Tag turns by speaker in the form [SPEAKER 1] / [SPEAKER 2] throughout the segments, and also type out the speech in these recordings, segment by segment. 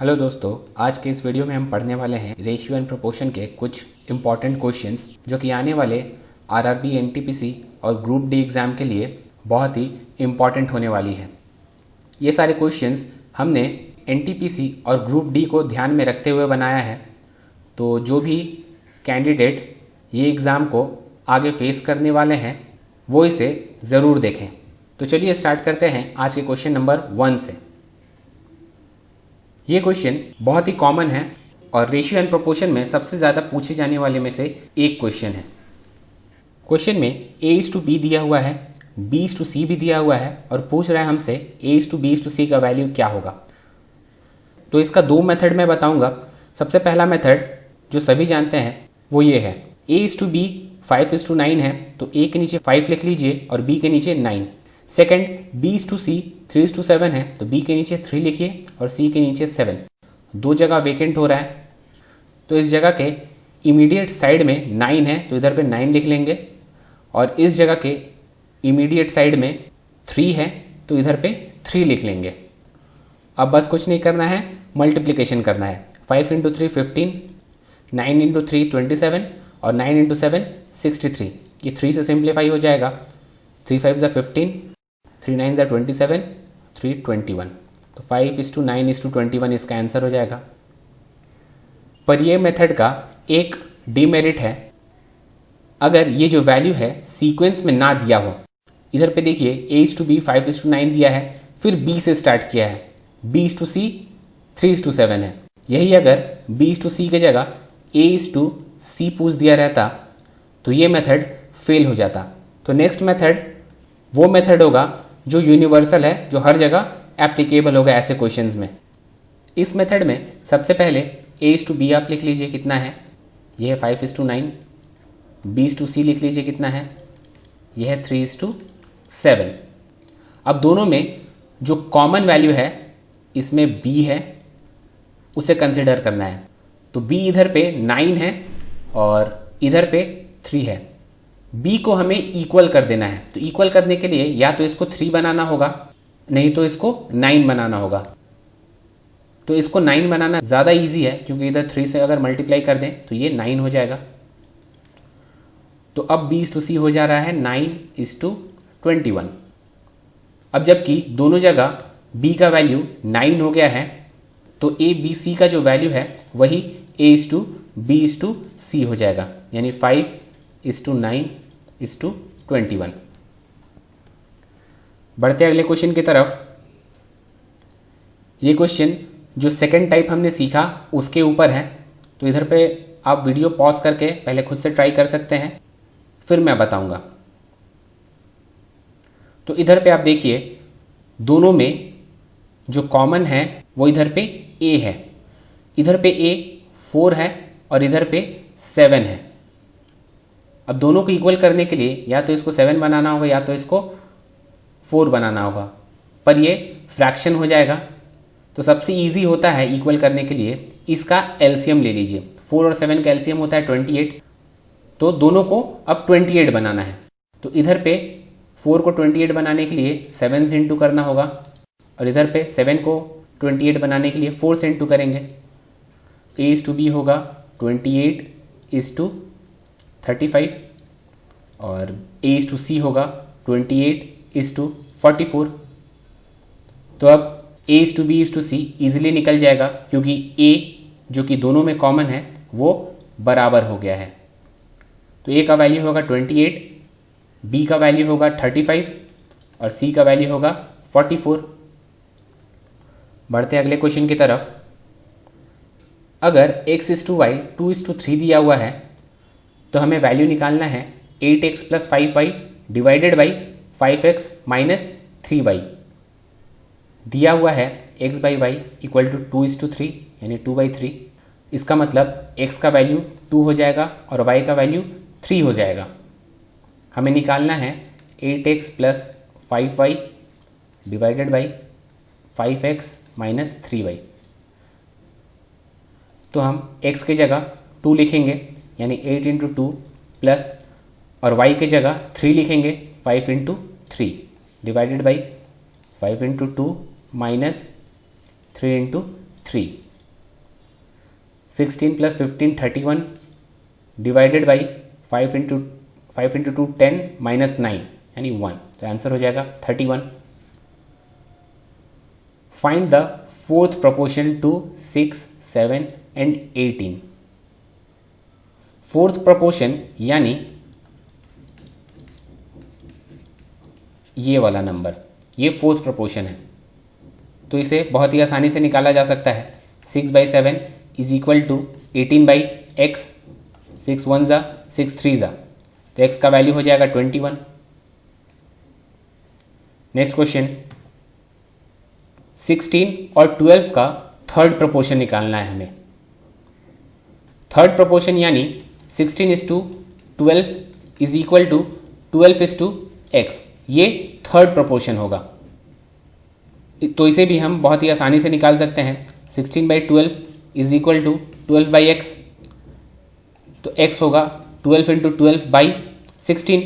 [SPEAKER 1] Hello दोस्तों, आज के इस वीडियो में हम पढ़ने वाले हैं रेशियो एंड प्रोपोर्शन के कुछ इंपॉर्टेंट क्वेश्चंस जो कि आने वाले आरआरबी, एनटीपीसी और ग्रुप डी एग्ज़ाम के लिए बहुत ही इम्पॉर्टेंट होने वाली है। ये सारे क्वेश्चंस हमने एनटीपीसी और ग्रुप डी को ध्यान में रखते हुए बनाया है, तो जो भी कैंडिडेट ये एग्ज़ाम को आगे फेस करने वाले हैं वो इसे ज़रूर देखें। तो चलिए स्टार्ट करते हैं आज के क्वेश्चन नंबर 1 से। ये क्वेश्चन बहुत ही कॉमन है और रेशियो एंड प्रोपोर्शन में सबसे ज़्यादा पूछे जाने वाले में से एक क्वेश्चन है। क्वेश्चन में A:B दिया हुआ है, B:C भी दिया हुआ है और पूछ रहा है हमसे A:B:C का वैल्यू क्या होगा। तो इसका दो मेथड मैं बताऊंगा। सबसे पहला मेथड जो सभी जानते हैं वो ये है, A:B 5:9 है तो A के नीचे 5 लिख लीजिए और B के नीचे 9। सेकंड, B:C 3:7 है तो B के नीचे 3 लिखिए और C के नीचे 7। दो जगह वेकेंट हो रहा है तो इस जगह के इमीडिएट साइड में 9 है तो इधर पे 9 लिख लेंगे और इस जगह के इमीडिएट साइड में 3 है तो इधर पे 3 लिख लेंगे। अब बस कुछ नहीं करना है, मल्टीप्लिकेशन करना है। 5 × 3 15, 9 × 3 27 और 9 × 7 63। ये 3 से सिंप्लीफाई हो जाएगा। 3 5 15, 3 9 27, 3 21। तो 5:9:21 इसका आंसर हो जाएगा। पर ये मेथड का एक डीमेरिट है, अगर ये जो वैल्यू है सीक्वेंस में ना दिया हो। इधर पे देखिए A:B 5:9 दिया है, फिर B से स्टार्ट किया है, B:C 3:7 है। यही अगर B:C की जगह A:C पूछ दिया रहता तो ये मेथड फेल हो जाता। तो नेक्स्ट मेथड वो मेथड होगा जो यूनिवर्सल है, जो हर जगह एप्लीकेबल होगा ऐसे क्वेश्चंस में। इस मेथड में सबसे पहले A:B आप लिख लीजिए कितना है, यह है 5:9। B:C लिख लीजिए कितना है, यह है 3:7। अब दोनों में जो कॉमन वैल्यू है इसमें B है, उसे कंसिडर करना है। तो B इधर पे 9 है और इधर पे 3 है। B को हमें इक्वल कर देना है, तो इक्वल करने के लिए या तो इसको 3 बनाना होगा, नहीं तो इसको 9 बनाना होगा। तो इसको 9 बनाना ज़्यादा इजी है क्योंकि इधर 3 से अगर मल्टीप्लाई कर दें तो ये 9 हो जाएगा। तो अब B:C हो जा रहा है 9:21। अब जबकि दोनों जगह B का वैल्यू 9 हो गया है तो ABC का जो वैल्यू है वही A:B:C हो जाएगा, यानी 5:9:21। बढ़ते अगले क्वेश्चन की तरफ। ये क्वेश्चन जो सेकंड टाइप हमने सीखा उसके ऊपर है, तो इधर पे आप वीडियो पॉज करके पहले खुद से ट्राई कर सकते हैं, फिर मैं बताऊंगा। तो इधर पे आप देखिए दोनों में जो कॉमन है वो इधर पे A है। इधर पे A 4 है और इधर पे 7 है। अब दोनों को इक्वल करने के लिए या तो इसको 7 बनाना होगा या तो इसको 4 बनाना होगा, पर ये फ्रैक्शन हो जाएगा। तो सबसे इजी होता है इक्वल करने के लिए इसका एलसीएम ले लीजिए। 4 और 7 का एलसीएम होता है 28, तो दोनों को अब 28 बनाना है। तो इधर पे 4 को 28 बनाने के लिए 7 से इंटू करना होगा और इधर पे 7 को 28 बनाने के लिए 4 से इंटू करेंगे। A:B होगा 28:35 और A:C होगा 28:44। तो अब A:B:C इजीली निकल जाएगा क्योंकि A जो कि दोनों में कॉमन है वो बराबर हो गया है। तो A का वैल्यू होगा 28, B का वैल्यू होगा 35 और C का वैल्यू होगा 44। बढ़ते अगले क्वेश्चन की तरफ। अगर x:y 2:3 दिया हुआ है तो हमें वैल्यू निकालना है 8x + 5y divided by 5x - 3y। दिया हुआ है x/y = 2:3 यानी 2/3। इसका मतलब x का वैल्यू 2 हो जाएगा और y का वैल्यू 3 हो जाएगा। हमें निकालना है 8x + 5y divided by 5x - 3y। तो हम x की जगह 2 लिखेंगे यानी 8 × 2 प्लस और y की जगह 3 लिखेंगे 5 × 3 divided by 5 × 2 - 3 × 3। 16 plus 15 31 divided by 5 into 2 10 minus 9 यानी 1, तो आंसर हो जाएगा 31। Find the fourth proportion to 6, 7 and 18। Fourth proportion यानी ये वाला नंबर, ये फोर्थ प्रोपोर्शन है, तो इसे बहुत ही आसानी से निकाला जा सकता है। 6/7 इज इक्वल टू 18/x, 6 1 ज़ा 6 3 ज़ा, तो x का वैल्यू हो जाएगा 21। नेक्स्ट क्वेश्चन, 16 और 12 का थर्ड प्रोपोर्शन निकालना है हमें। थर्ड प्रोपोर्शन यानी 16:12 इज इक्वल टू 12:x, ये थर्ड प्रोपोर्शन होगा, तो इसे भी हम बहुत ही आसानी से निकाल सकते हैं। 16/12 इज इक्वल टू 12/x, तो x होगा 12 इंटू 12/16।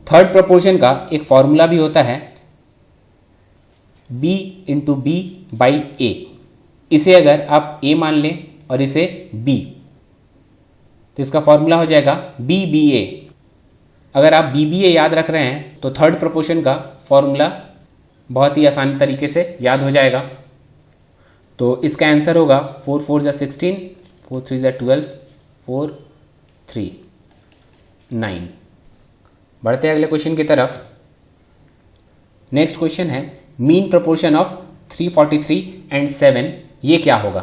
[SPEAKER 1] थर्ड प्रोपोर्शन का एक फॉर्मूला भी होता है b इंटू बी बाई ए। इसे अगर आप a मान लें और इसे b, तो इसका फॉर्मूला हो जाएगा BBA। अगर आप BBA याद रख रहे हैं तो थर्ड प्रोपोर्शन का फॉर्मूला बहुत ही आसान तरीके से याद हो जाएगा। तो इसका आंसर होगा 4 4 ज़ा 16, 4 3 ज़ा 12, 4 3 9। बढ़ते हैं अगले क्वेश्चन की तरफ। नेक्स्ट क्वेश्चन है मीन प्रोपोर्शन ऑफ 343 एंड 7, ये क्या होगा?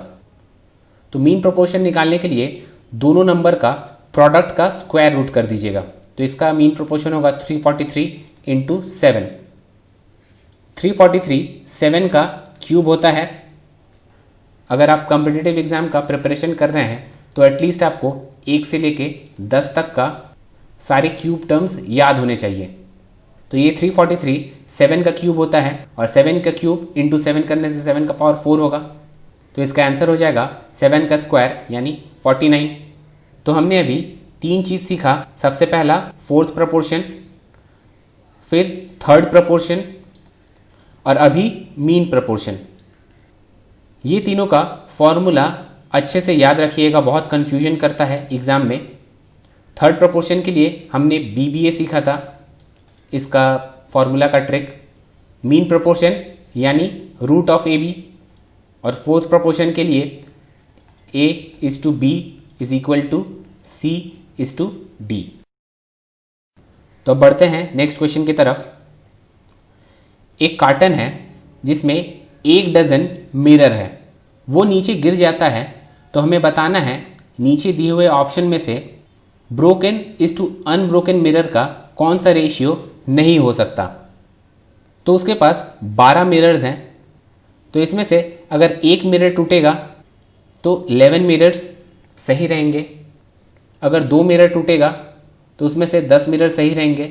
[SPEAKER 1] तो मीन प्रोपोर्शन निकालने के लिए दोनों नंबर का प्रोडक्ट का स्क्वायर रूट कर दीजिएगा, तो इसका मीन प्रोपोर्शन होगा 343 इंटू 7। 343 7 का क्यूब होता है। अगर आप कॉम्पिटिटिव एग्जाम का प्रिपरेशन कर रहे हैं तो एटलीस्ट आपको 1 से लेके 10 तक का सारे क्यूब टर्म्स याद होने चाहिए। तो ये 343 7 का क्यूब होता है, और 7 का क्यूब इंटू 7 करने से 7 का पावर 4 होगा, तो इसका आंसर हो जाएगा 7 का स्क्वायर यानी 49। तो हमने अभी 3 चीज़ सीखा। सबसे पहला फोर्थ प्रोपोर्शन, फिर थर्ड प्रोपोर्शन, और अभी मीन प्रोपोर्शन। ये तीनों का फॉर्मूला अच्छे से याद रखिएगा, बहुत कन्फ्यूजन करता है एग्ज़ाम में। थर्ड प्रोपोर्शन के लिए हमने BBA सीखा था, इसका फॉर्मूला का ट्रिक। मीन प्रोपोर्शन यानी रूट ऑफ AB, और फोर्थ प्रोपोर्शन के लिए A:B is equal to C:D। तो अब बढ़ते हैं नेक्स्ट क्वेश्चन की तरफ। एक कार्टन है जिसमें 1 डजन मिरर है, वो नीचे गिर जाता है, तो हमें बताना है नीचे दिए हुए ऑप्शन में से broken is to unbroken mirror का कौन सा रेशियो नहीं हो सकता। तो उसके पास 12 मिरर्स हैं, तो इसमें से अगर एक मिरर टूटेगा तो 11 मिरर्स सही रहेंगे, अगर 2 मिरर टूटेगा तो उसमें से 10 मिरर सही रहेंगे,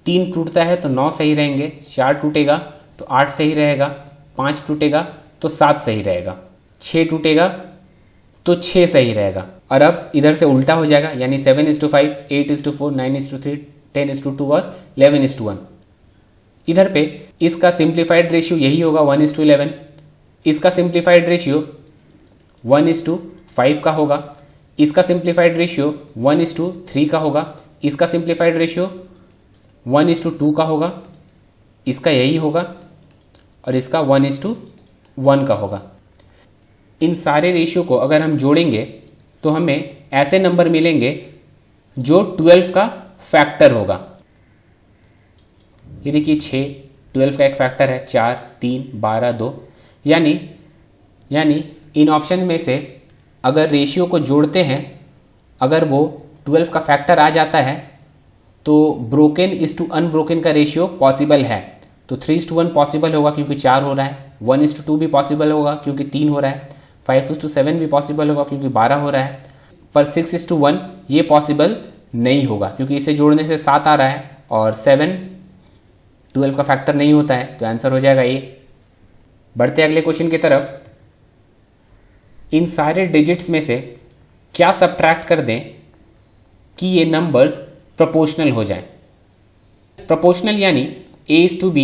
[SPEAKER 1] 3 टूटता है तो 9 सही रहेंगे, 4 टूटेगा तो 8 सही रहेगा, 5 टूटेगा तो 7 सही रहेगा, 6 टूटेगा तो 6 सही रहेगा। और अब इधर से उल्टा हो जाएगा, यानी 7:5, 8:4, 9:3, 10:2 और 11:1। इधर पे इसका सिंप्लीफाइड रेशियो यही होगा 1:11, इसका सिंप्लीफाइड रेशियो 1:5 का होगा, इसका सिंप्लीफाइड रेशियो 1:3 का होगा, इसका सिंप्लीफाइड रेशियो 1:2 का होगा, इसका यही होगा, और इसका 1:1 का होगा। इन सारे रेशियो को अगर हम जोड़ेंगे तो हमें ऐसे नंबर मिलेंगे जो 12 का फैक्टर होगा। ये देखिए 6 12 का एक फैक्टर है, 4 3 12 2, यानी इन ऑप्शन में से अगर रेशियो को जोड़ते हैं, अगर वो 12 का फैक्टर आ जाता है तो ब्रोकन इज टू अनब्रोकन का रेशियो पॉसिबल है। तो 3:1 पॉसिबल होगा क्योंकि 4 हो रहा है, 1:2 भी पॉसिबल होगा क्योंकि 3 हो रहा है, 5:7 भी पॉसिबल होगा क्योंकि 12 हो रहा है, पर 6:1 ये पॉसिबल नहीं होगा क्योंकि इसे जोड़ने से 7 आ रहा है, और 7 12 का फैक्टर नहीं होता है, तो आंसर हो जाएगा ये। बढ़ते अगले क्वेश्चन की तरफ। इन सारे डिजिट्स में से क्या सब्ट्रैक्ट कर दें कि ये नंबर्स प्रोपोर्शनल हो जाएं। प्रोपोर्शनल यानी A:B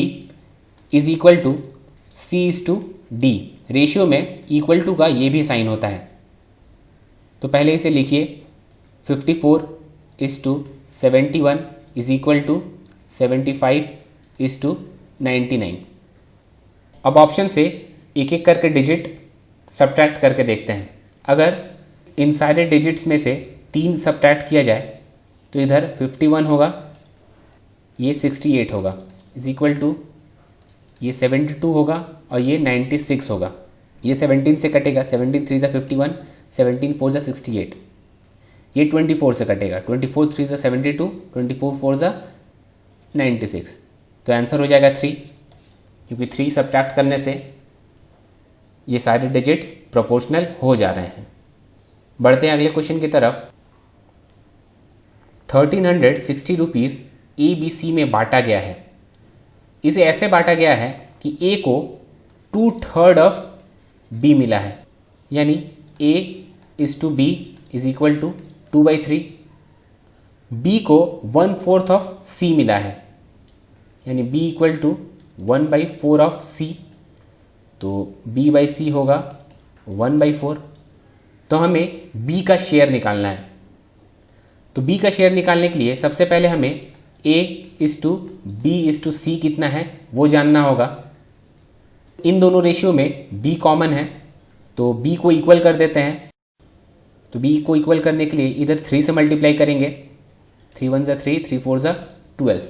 [SPEAKER 1] is equal to C:D। Ratio में इक्वल टू का ये भी साइन होता है, तो पहले इसे लिखिए 54:71 इज इक्वल टू 75:99। अब ऑप्शन से एक एक करके डिजिट सब्ट्रैक्ट करके देखते हैं। अगर इन सारे डिजिट्स में से 3 सब्ट्रैक्ट किया जाए तो इधर 51 होगा, ये 68 होगा, इज इक्वल टू ये 72 होगा और ये 96 होगा। ये 17 से कटेगा, 17 3 51, 17 4 68। ये 24 से कटेगा, 24 3 72, 24 4 96। तो आंसर हो जाएगा 3, क्योंकि 3 सब्ट्रैक्ट करने से ये सारे डिजिट्स प्रोपोर्शनल हो जा रहे हैं। बढ़ते हैं अगले क्वेश्चन की तरफ। 1360 रुपीज़ ABC में बांटा गया है। इसे ऐसे बांटा गया है कि A को 2/3 ऑफ B मिला है, यानी A/B is equal to 2/3। B को 1/4 ऑफ C मिला है, यानी B equal to 1/4 of C। तो B/C होगा 1/4। तो हमें B का शेयर निकालना है। तो B का शेयर निकालने के लिए सबसे पहले हमें A/B/C कितना है वो जानना होगा। इन दोनों रेशियो में B कॉमन है, तो B को इक्वल कर देते हैं। तो B को इक्वल करने के लिए इधर 3 से मल्टीप्लाई करेंगे, 3 1 3, 3 4 12।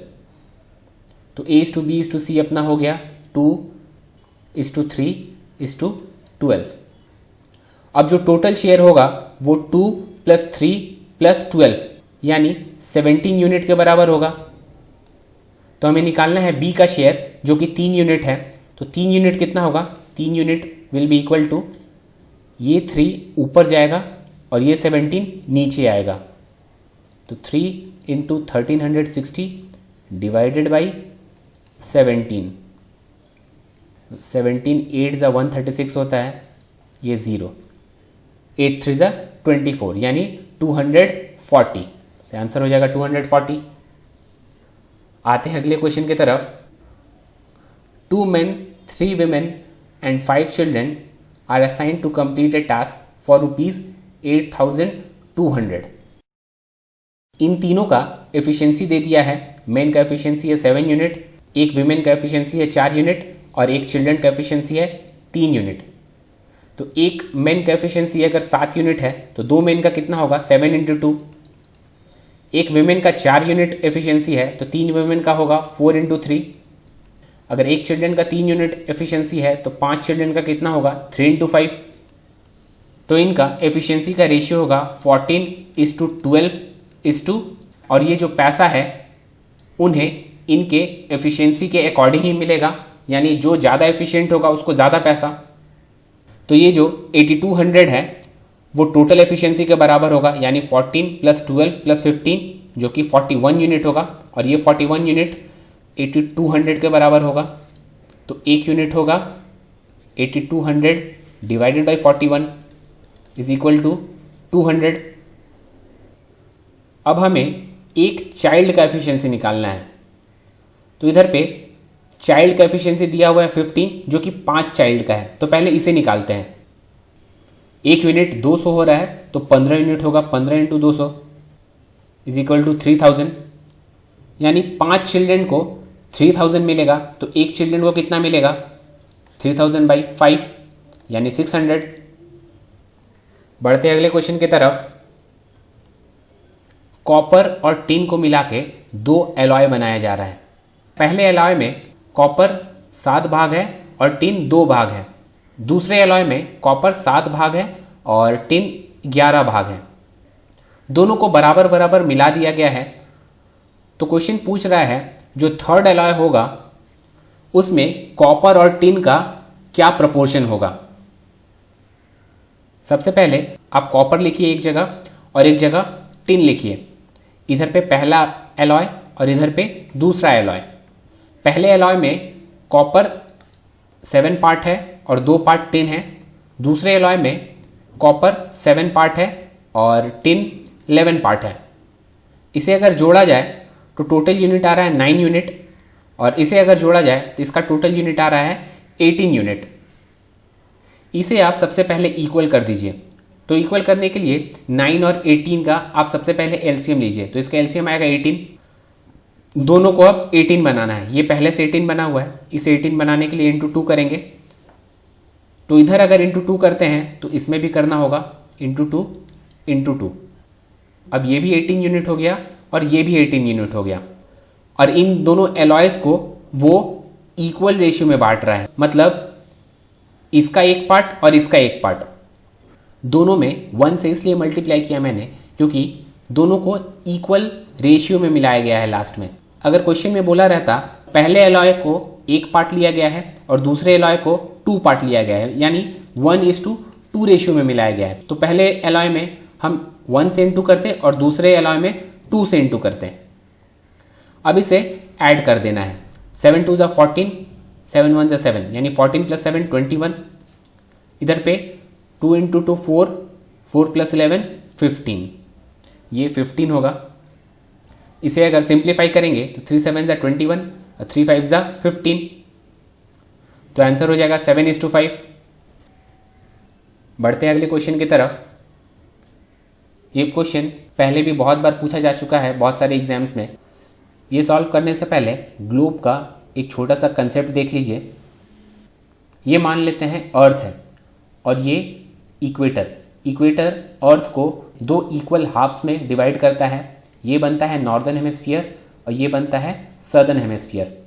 [SPEAKER 1] तो A/B/C अपना हो गया 2:3:12। अब जो टोटल शेयर होगा वो 2 + 3 + 12 यानी 17 यूनिट के बराबर होगा। तो हमें निकालना है B का शेयर जो कि 3 यूनिट है। तो 3 यूनिट कितना होगा? 3 unit will be equal to, ये 3 ऊपर जाएगा और ये 17 नीचे आएगा। तो 3 × 1360 डिवाइडेड बाई 17, 17 8 × 136 होता है, ये 0, 8 3 × 24 यानी 240। तो आंसर हो जाएगा 240। आते हैं अगले क्वेश्चन की तरफ। 2 men, 3 women and 5 children are assigned to complete a task for ₹8,200। इन तीनों का एफिशिएंसी दे दिया है। मेन का एफिशिएंसी है 7 यूनिट, एक विमेन का एफिशिएंसी है 4 यूनिट और एक चिल्ड्रन का एफिशिएंसी है 3 यूनिट। तो एक मेन का एफिशिएंसी अगर 7 यूनिट है तो 2 मेन का कितना होगा? 7 × 2। एक विमेन का 4 यूनिट एफिशिएंसी है तो 3 विमेन का होगा 4 × 3। अगर एक चिल्ड्रन का 3 यूनिट एफिशिएंसी है तो 5 चिल्ड्रन का कितना होगा? 3 × 5। तो इनका एफिशिएंसी का रेशियो होगा 14:12:, और ये जो पैसा है उन्हें इनके एफिशिएंसी के अकॉर्डिंग ही मिलेगा, यानी जो ज़्यादा एफिशिएंट होगा उसको ज़्यादा पैसा। तो ये जो 8200 है वो टोटल एफिशिएंसी के बराबर होगा, यानी 14 + 12 + 15 जो कि 41 यूनिट होगा, और ये 41 यूनिट 8200 के बराबर होगा। तो 1 यूनिट होगा 8200 divided by 41 is equal to 200। अब हमें एक चाइल्ड का एफिशिएंसी निकालना है। तो इधर पे चाइल्ड का एफिशिएंसी दिया हुआ है 15 जो कि 5 चाइल्ड का है। तो पहले इसे निकालते हैं। 1 यूनिट 200 हो रहा है तो 15 यूनिट होगा, 15 × 200 इज इक्वल टू 3000, यानी 5 चिल्ड्रन को 3000 मिलेगा। तो एक चिल्ड्रन को कितना मिलेगा? 3000/5 यानी 600। बढ़ते अगले क्वेश्चन की तरफ। कॉपर और टिन को मिला के 2 एलॉय बनाया जा रहा है। पहले एलॉय में कॉपर 7 भाग है और टिन 2 भाग है। दूसरे एलॉय में कॉपर 7 भाग है और टिन 11 भाग है। दोनों को बराबर बराबर मिला दिया गया है। तो क्वेश्चन पूछ रहा है जो थर्ड एलॉय होगा उसमें कॉपर और टिन का क्या प्रोपोर्शन होगा। सबसे पहले आप कॉपर लिखिए एक जगह और एक जगह टिन लिखिए। इधर पे पहला एलॉय और इधर पे दूसरा एलॉय। पहले एलॉय में कॉपर 7 पार्ट है और 2 पार्ट टिन है। दूसरे एलॉय में कॉपर 7 पार्ट है और टिन 11 पार्ट है। इसे अगर जोड़ा जाए तो टोटल यूनिट आ रहा है 9 यूनिट, और इसे अगर जोड़ा जाए तो इसका टोटल यूनिट आ रहा है 18 यूनिट। इसे आप सबसे पहले इक्वल कर दीजिए। तो इक्वल करने के लिए 9 और 18 का आप सबसे पहले एलसीएम लीजिए, तो इसका एलसीएम आएगा 18। दोनों को अब 18 बनाना है, ये पहले से 18 बना हुआ है, इसे 18 बनाने के लिए इंटू 2 करेंगे। तो इधर अगर इंटू 2 करते हैं तो इसमें भी करना होगा इंटू 2 इंटू 2। अब ये भी 18 यूनिट हो गया और ये भी 18 यूनिट हो गया। और इन दोनों एलॉयज को वो इक्वल रेशियो में बांट रहा है, मतलब इसका एक पार्ट और इसका एक पार्ट। दोनों में 1 से इसलिए मल्टीप्लाई किया मैंने क्योंकि दोनों को इक्वल रेशियो में मिलाया गया है लास्ट में। अगर क्वेश्चन में बोला रहता पहले एलॉय को एक पार्ट लिया गया है और दूसरे एलॉय को 2 पार्ट लिया गया है, यानी 1:2 रेशियो में मिलाया गया है, तो पहले एलॉय में हम 1 से इंटू करते और दूसरे एलॉय में 2 से इंटू करते। अब इसे ऐड कर देना है। 7 2 14, 7 1 7, यानी 14 + 7 21। इधर पे 2 × 2 4, 4 + 11 15, ये 15 होगा। इसे अगर सिंप्लीफाई करेंगे तो 3 7 21 और 3 5 15, तो आंसर हो जाएगा 7:5। बढ़ते हैं अगले क्वेश्चन की तरफ। ये क्वेश्चन पहले भी बहुत बार पूछा जा चुका है बहुत सारे एग्जाम्स में। ये सॉल्व करने से पहले ग्लोब का एक छोटा सा कंसेप्ट देख लीजिए। ये मान लेते हैं अर्थ है और ये इक्वेटर अर्थ को 2 इक्वल हाफ्स में डिवाइड करता है। ये बनता है नॉर्दर्न हेमिस्फीयर और ये बनता है सदर्न हेमिस्फीयर।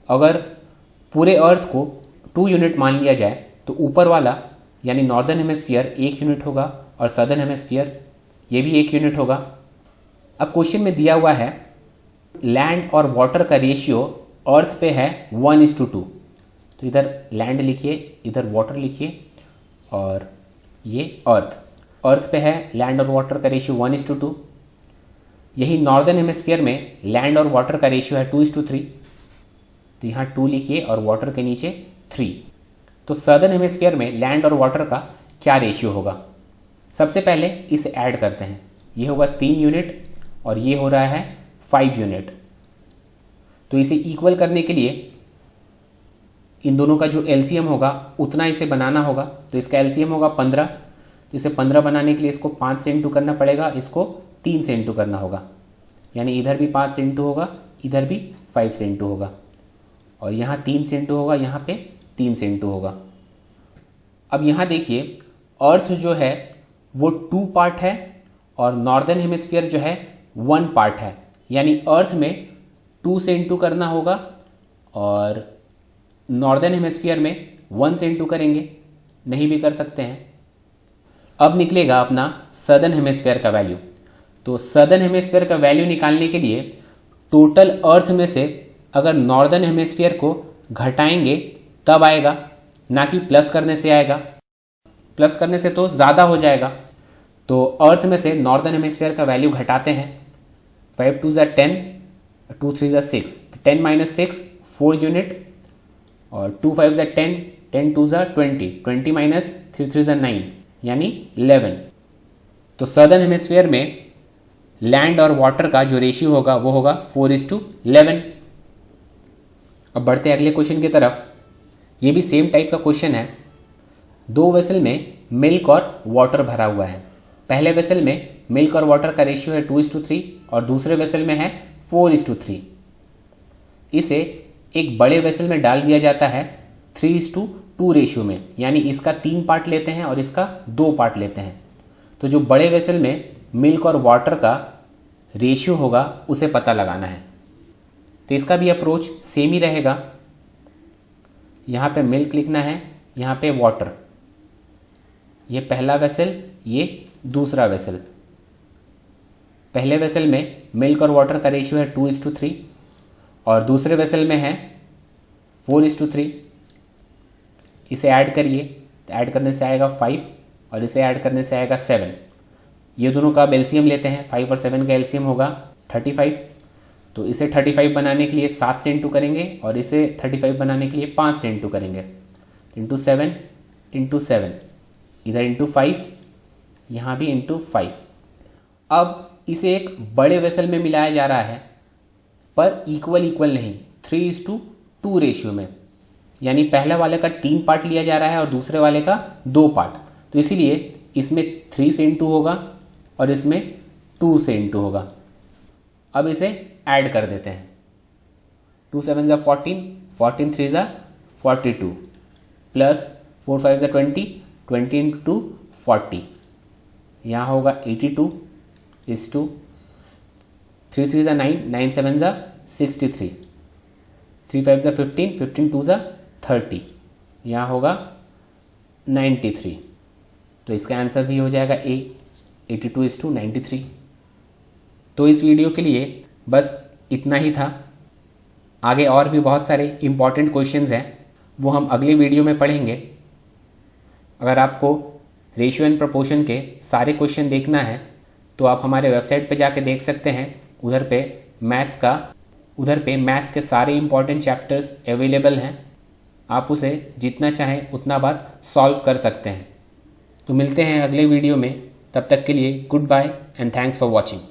[SPEAKER 1] अगर पूरे अर्थ को 2 यूनिट मान लिया जाए तो ऊपर वाला यानी नॉर्दर्न हेमिस्फीयर 1 यूनिट होगा और सदर्न हेमिस्फीयर ये भी 1 यूनिट होगा। अब क्वेश्चन में दिया हुआ है लैंड और वाटर का रेशियो अर्थ पे है 1:2, तो इधर लैंड लिखिए, इधर वाटर लिखिए और ये अर्थ पे है लैंड और वाटर का रेशियो 1:2। यही नॉर्दर्न हेमिस्फीयर में लैंड और वाटर का रेशियो है 2:3, तो यहाँ 2 लिखिए और वाटर के नीचे 3। तो सदर्न हेमिस्फीयर में लैंड और वाटर का क्या रेशियो होगा? सबसे पहले इसे ऐड करते हैं। ये होगा 3 यूनिट और ये हो रहा है 5 यूनिट। तो इसे इक्वल करने के लिए इन दोनों का जो एलसीएम होगा उतना इसे बनाना होगा। तो इसका एलसीएम होगा 15, तो इसे 15 बनाने के लिए इसको 5 से इंटू करना पड़ेगा, इसको 3 से इंटू करना होगा, यानी इधर भी 5 से इंटू होगा, इधर भी 5 से इंटू होगा और यहाँ 3 से इंटू होगा, यहाँ पे 3 से इंटू होगा। अब यहाँ देखिए अर्थ जो है वो 2 पार्ट है और नॉर्दर्न हेमिस्फीयर जो है 1 पार्ट है, यानी अर्थ में 2 से इंटू करना होगा और नॉर्दर्न हेमिस्फीयर में 1 से इंटू करेंगे, नहीं भी कर सकते हैं। अब निकलेगा अपना सदर्न हेमिस्फीयर का वैल्यू। तो सदर्न हेमिस्फीयर का वैल्यू निकालने के लिए टोटल अर्थ में से अगर नॉर्दर्न हेमिस्फीयर को घटाएंगे तब आएगा, ना कि प्लस करने से आएगा। प्लस करने से तो ज़्यादा हो जाएगा। तो अर्थ में से नॉर्दर्न हेमिस्फीयर का वैल्यू घटाते हैं। 5 2 10, 2 3 6, 10 - 6 4 यूनिट और 2 5 10, 10 2 20, 20 - 3 3 9, यानी 11। तो सदर्न हेमिस्फीयर में लैंड और वाटर का जो रेशियो होगा वो होगा 4:11। अब बढ़ते हैं अगले क्वेश्चन की तरफ। ये भी सेम टाइप का क्वेश्चन है। 2 वेसल में मिल्क और वाटर भरा हुआ है। पहले वेसल में मिल्क और वाटर का रेशियो है 2:3 और दूसरे वेसल में है 4:3। इसे एक बड़े वेसल में डाल दिया जाता है 3:2 रेशियो में, यानी इसका 3 पार्ट लेते हैं और इसका 2 पार्ट लेते हैं। तो जो बड़े वेसल में मिल्क और वाटर का रेशियो होगा उसे पता लगाना है। तो इसका भी अप्रोच सेम ही रहेगा। यहाँ पे मिल्क लिखना है, यहाँ पे वाटर। ये पहला वेसल, ये दूसरा वेसल। पहले वेसल में मिल्क और वाटर का रेशियो है 2:3 और दूसरे वेसल में है 4:3। इसे ऐड करिए, तो ऐड करने से आएगा 5 और इसे ऐड करने से आएगा 7। ये दोनों का अब एलसीएम लेते हैं। 5 और 7 का एलसीएम होगा 35। तो इसे 35 बनाने के लिए 7 से इंटू करेंगे और इसे 35 बनाने के लिए 5 से इंटू करेंगे। इंटू 7 इंटू 7, इधर इंटू 5, यहाँ भी इंटू 5। अब इसे एक बड़े वेसल में मिलाया जा रहा है पर इक्वल नहीं, 3:2 रेशियो में, यानी पहले वाले का 3 पार्ट लिया जा रहा है और दूसरे वाले का 2 पार्ट। तो इसीलिए इसमें 3 से इंटू होगा और इसमें 2 से इंटू होगा। अब इसे ऐड कर देते हैं। 2 7 ज़ा 14, 14 3 ज़ा 42 प्लस 4 5 ज़ा 20, 20 इंटू 2 40। यहाँ होगा 82 इस टू 3 3 ज़ा 9, 9 7 ज़ा 63, 3 5 ज़ा 15, 15 2 ज़ा 30। यहाँ होगा 93। तो इसका आंसर भी हो जाएगा ए, 82 इस टू 93। तो इस वीडियो के लिए बस इतना ही था। आगे और भी बहुत सारे इम्पॉर्टेंट क्वेश्चंस हैं, वो हम अगले वीडियो में पढ़ेंगे। अगर आपको रेशियो एंड प्रोपोर्शन के सारे क्वेश्चन देखना है तो आप हमारे वेबसाइट पे जाके देख सकते हैं। उधर पे मैथ्स के सारे इम्पॉर्टेंट चैप्टर्स अवेलेबल हैं। आप उसे जितना चाहें उतना बार सॉल्व कर सकते हैं। तो मिलते हैं अगले वीडियो में। तब तक के लिए goodbye and thanks for watching.